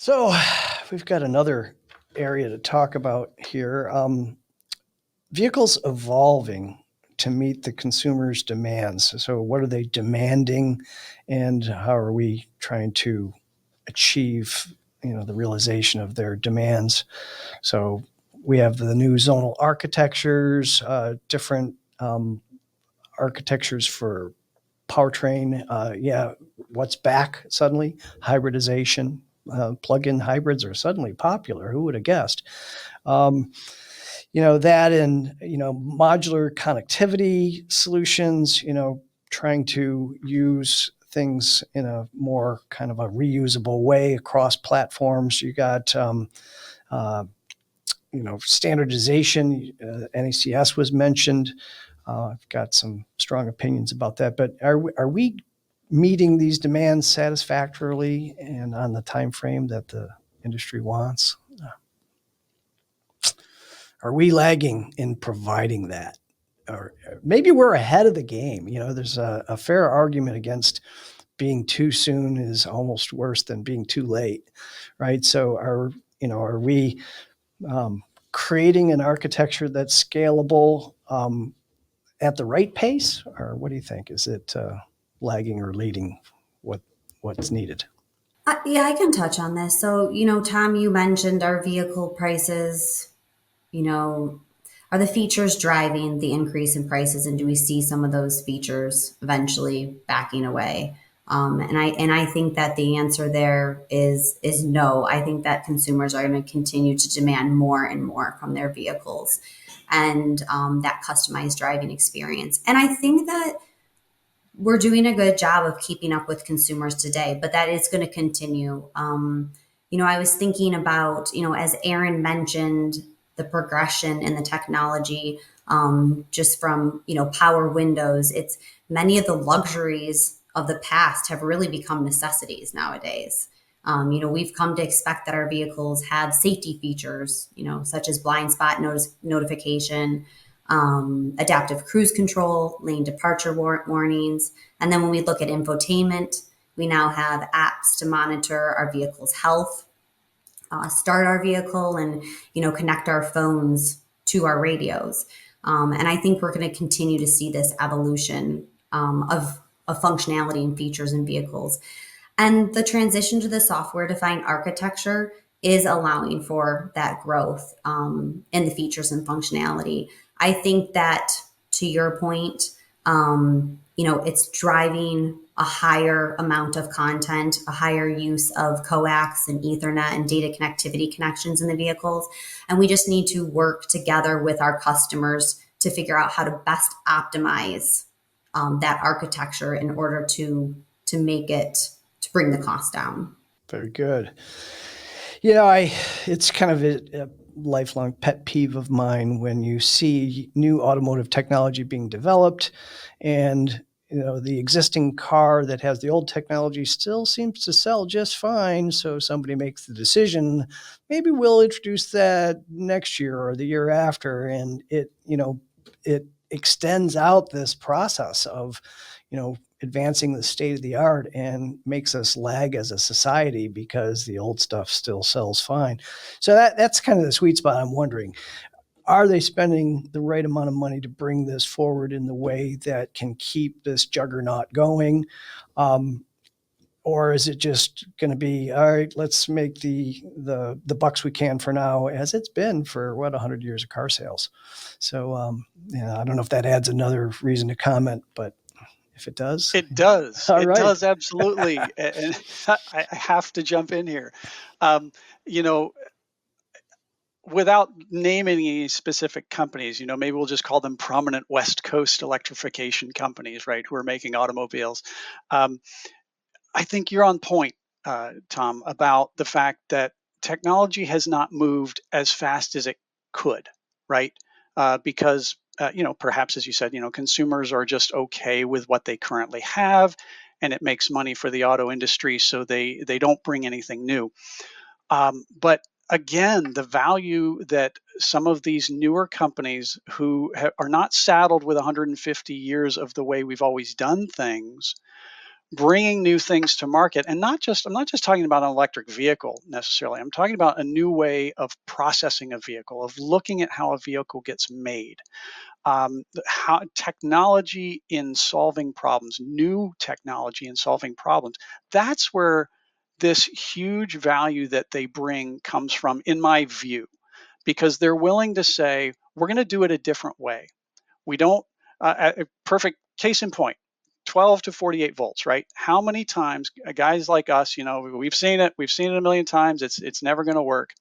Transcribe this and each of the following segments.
So we've got another area to talk about here. Vehicles evolving to meet the consumer's demands. So what are they demanding, and how are we trying to achieve, the realization of their demands? So we have the new zonal architectures, different architectures for powertrain. What's back suddenly? Hybridization. Plug-in hybrids are suddenly popular. Who would have guessed? Um, that and, modular connectivity solutions, trying to use things in a more kind of a reusable way across platforms. You got, standardization. NACS was mentioned. I've got some strong opinions about that. But are we meeting these demands satisfactorily and on the time frame that the industry wants? Are we lagging in providing that? Or maybe we're ahead of the game. There's a fair argument against being too soon is almost worse than being too late, right? So are we creating an architecture that's scalable at the right pace, or what do you think? Is it lagging or leading what's needed? Yeah, I can touch on this. So, Tom, you mentioned our vehicle prices, you know, are the features driving the increase in prices, and do we see some of those features eventually backing away? And I think that the answer there is no. I think that consumers are going to continue to demand more and more from their vehicles, and that customized driving experience. And I think that we're doing a good job of keeping up with consumers today, but that is going to continue. I was thinking about, as Aaron mentioned, the progression in the technology, just from, power windows. It's many of the luxuries of the past have really become necessities nowadays. We've come to expect that our vehicles have safety features, such as blind spot notification, adaptive cruise control, lane departure warnings. And then when we look at infotainment, we now have apps to monitor our vehicle's health, start our vehicle, and connect our phones to our radios. And I think we're going to continue to see this evolution of functionality and features in vehicles. And the transition to the software-defined architecture is allowing for that growth in the features and functionality. I think that, to your point, it's driving a higher amount of content, a higher use of coax and Ethernet and data connectivity connections in the vehicles. And we just need to work together with our customers to figure out how to best optimize that architecture in order to make it, to bring the cost down. Very good. It's kind of a lifelong pet peeve of mine when you see new automotive technology being developed, and the existing car that has the old technology still seems to sell just fine. So somebody makes the decision, maybe we'll introduce that next year or the year after, and it extends out this process of advancing the state of the art and makes us lag as a society because the old stuff still sells fine. So that's kind of the sweet spot. I'm wondering, are they spending the right amount of money to bring this forward in the way that can keep this juggernaut going? Or is it just going to be, all right, let's make the bucks we can for now, as it's been for 100 years of car sales? So, I don't know if that adds another reason to comment, but if it does. It does. All It right. does, absolutely. And I have to jump in here. Um, you know, without naming any specific companies, maybe we'll just call them prominent West Coast electrification companies, right, who are making automobiles. Um, I think you're on point, Tom, about the fact that technology has not moved as fast as it could, right? Because perhaps, as you said, consumers are just okay with what they currently have, and it makes money for the auto industry, so they don't bring anything new. But again, the value that some of these newer companies who are not saddled with 150 years of the way we've always done things bringing new things to market. And I'm not just talking about an electric vehicle necessarily. I'm talking about a new way of processing a vehicle, of looking at how a vehicle gets made. How technology in solving problems, new technology in solving problems, that's where this huge value that they bring comes from, in my view, because they're willing to say, we're going to do it a different way. We don't, a perfect case in point, 12 to 48 volts, right? How many times guys like us, we've seen it a million times. It's never going to work.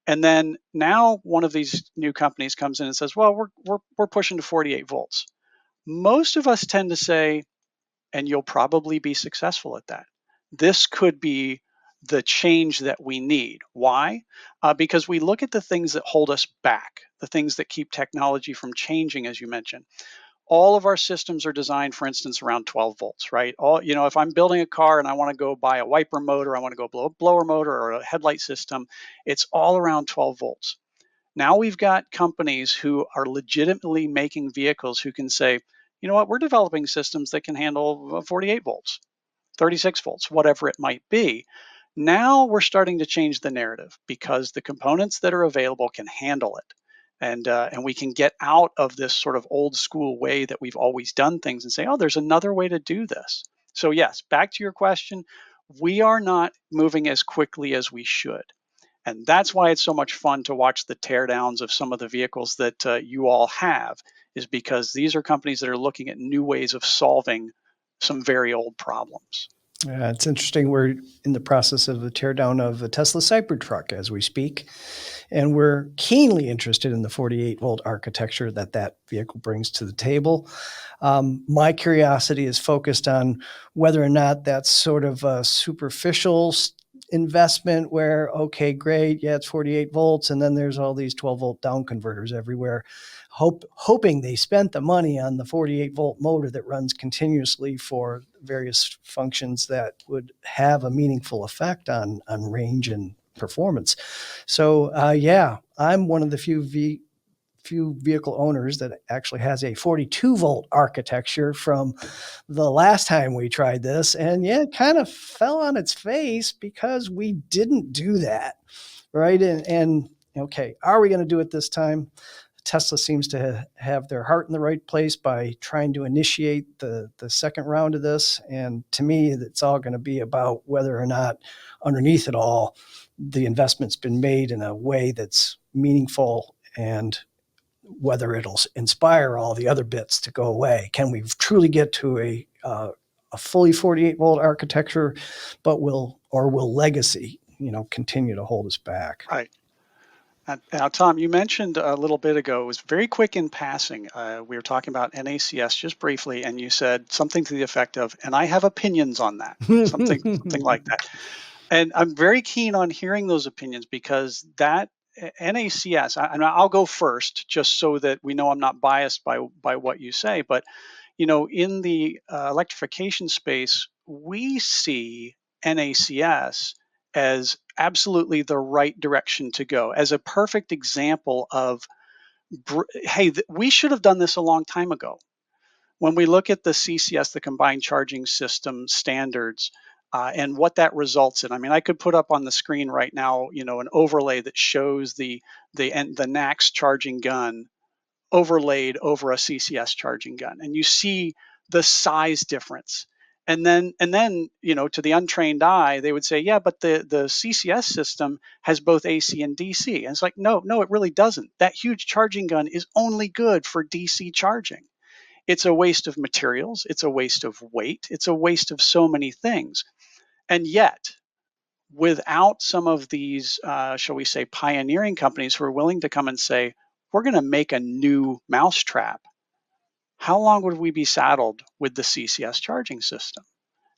And then now one of these new companies comes in and says, well, we're pushing to 48 volts. Most of us tend to say, and you'll probably be successful at that. This could be the change that we need. Why? Because we look at the things that hold us back, the things that keep technology from changing, as you mentioned. All of our systems are designed, for instance, around 12 volts, right? If I'm building a car and I want to go buy a wiper motor, I want to go blow a blower motor or a headlight system, it's all around 12 volts. Now we've got companies who are legitimately making vehicles who can say, you know what, we're developing systems that can handle 48 volts, 36 volts, whatever it might be. Now we're starting to change the narrative because the components that are available can handle it. And we can get out of this sort of old school way that we've always done things and say, oh, there's another way to do this. So yes, back to your question, we are not moving as quickly as we should. And that's why it's so much fun to watch the teardowns of some of the vehicles that you all have, is because these are companies that are looking at new ways of solving some very old problems. Yeah, it's interesting. We're in the process of the teardown of a Tesla Cybertruck as we speak, and we're keenly interested in the 48-volt architecture that vehicle brings to the table. My curiosity is focused on whether or not that's sort of a superficial investment where, okay, great, yeah, it's 48 volts, and then there's all these 12-volt down converters everywhere, hoping they spent the money on the 48-volt motor that runs continuously for various functions that would have a meaningful effect on range and performance. So yeah, I'm one of the few vehicle owners that actually has a 42-volt architecture from the last time we tried this. And yeah, it kind of fell on its face because we didn't do that, right? And okay, are we going to do it this time? Tesla seems to have their heart in the right place by trying to initiate the second round of this. And to me, it's all going to be about whether or not underneath it all, the investment's been made in a way that's meaningful and whether it'll inspire all the other bits to go away. Can we truly get to a fully 48-volt architecture, but will legacy, continue to hold us back? Right. Now, Tom, you mentioned a little bit ago, it was very quick in passing. We were talking about NACS just briefly, and you said something to the effect of, and I have opinions on that, something like that. And I'm very keen on hearing those opinions because that NACS, and I'll go first just so that we know I'm not biased by what you say, but in the electrification space, we see NACS as absolutely the right direction to go, as a perfect example of, hey, we should have done this a long time ago. When we look at the CCS, the combined charging system standards, and what that results in, I mean, I could put up on the screen right now, an overlay that shows the NACS charging gun overlaid over a CCS charging gun, and you see the size difference. And then, to the untrained eye, they would say, yeah, but the CCS system has both AC and DC. And it's like, no, it really doesn't. That huge charging gun is only good for DC charging. It's a waste of materials. It's a waste of weight. It's a waste of so many things. And yet, without some of these, shall we say, pioneering companies who are willing to come and say, we're going to make a new mousetrap, how long would we be saddled with the CCS charging system?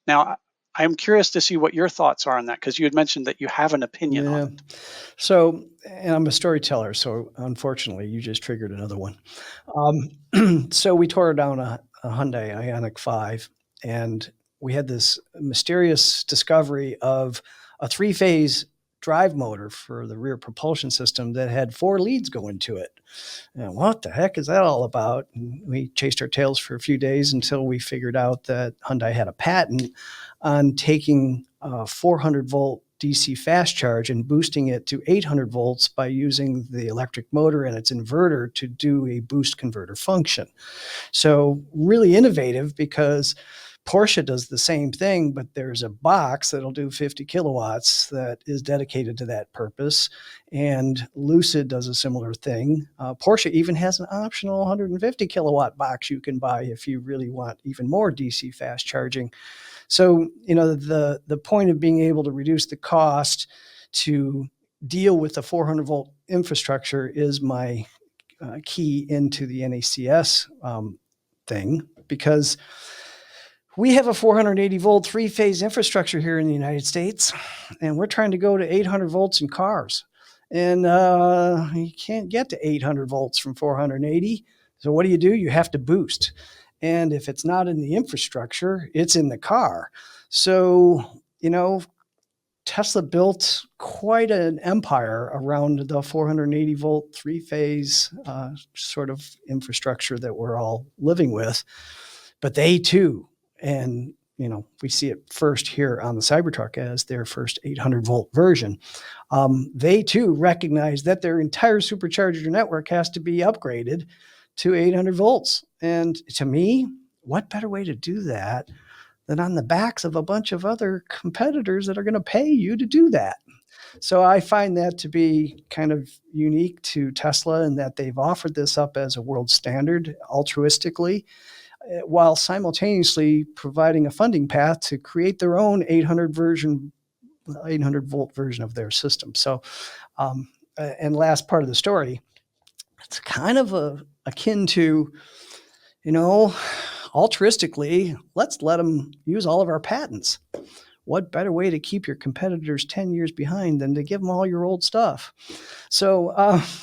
Now, I'm curious to see what your thoughts are on that, because you had mentioned that you have an opinion on it. So, and I'm a storyteller, so unfortunately, you just triggered another one. So we tore down a Hyundai Ioniq 5, and we had this mysterious discovery of a three-phase drive motor for the rear propulsion system that had 4 leads going to it. And what the heck is that all about? And we chased our tails for a few days until we figured out that Hyundai had a patent on taking a 400 volt DC fast charge and boosting it to 800 volts by using the electric motor and its inverter to do a boost converter function. So really innovative, because Porsche does the same thing, but there's a box that'll do 50 kilowatts that is dedicated to that purpose. And Lucid does a similar thing. Porsche even has an optional 150 kilowatt box you can buy if you really want even more DC fast charging. So, the point of being able to reduce the cost to deal with the 400 volt infrastructure is my key into the NACS thing, because we have a 480 volt 3-phase infrastructure here in the United States, and we're trying to go to 800 volts in cars. And you can't get to 800 volts from 480. So what do? You have to boost. And if it's not in the infrastructure, it's in the car. So, Tesla built quite an empire around the 480 volt 3-phase sort of infrastructure that we're all living with. But they too, and we see it first here on the Cybertruck as their first 800 volt version. They too recognize that their entire supercharger network has to be upgraded to 800 volts. And to me, what better way to do that than on the backs of a bunch of other competitors that are going to pay you to do that? So I find that to be kind of unique to Tesla, in that they've offered this up as a world standard altruistically, while simultaneously providing a funding path to create their own 800 volt version of their system. So, and last part of the story, it's kind of akin to, altruistically, let's let them use all of our patents. What better way to keep your competitors 10 years behind than to give them all your old stuff? So,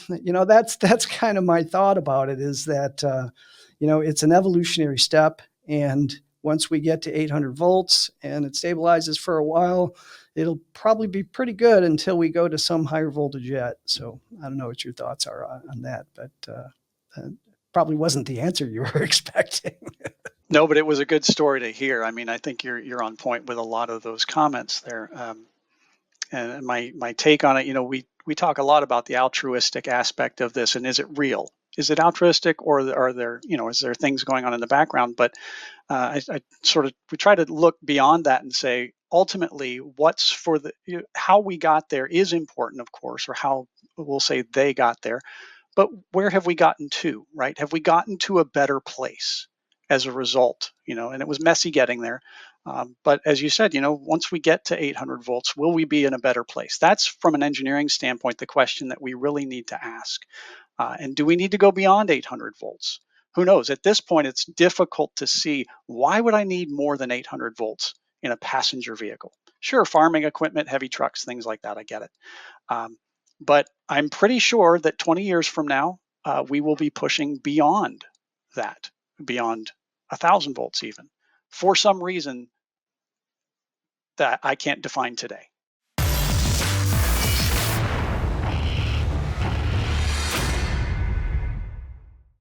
that's kind of my thought about it, is that, it's an evolutionary step. And once we get to 800 volts and it stabilizes for a while, it'll probably be pretty good until we go to some higher voltage yet. So I don't know what your thoughts are on that, but probably wasn't the answer you were expecting. No, but it was a good story to hear. I mean, I think you're on point with a lot of those comments there. And my take on it, we talk a lot about the altruistic aspect of this, and is it real? Is it altruistic, or are there, is there things going on in the background? But we try to look beyond that and say, ultimately, what's for how we got there is important, of course, or how we'll say they got there. But where have we gotten to, right? Have we gotten to a better place as a result? And it was messy getting there. But as you said, once we get to 800 volts, will we be in a better place? That's, from an engineering standpoint, the question that we really need to ask. And do we need to go beyond 800 volts? Who knows? At this point, it's difficult to see, why would I need more than 800 volts in a passenger vehicle? Sure, farming equipment, heavy trucks, things like that, I get it. But I'm pretty sure that 20 years from now, we will be pushing beyond that, beyond 1,000 volts even, for some reason that I can't define today.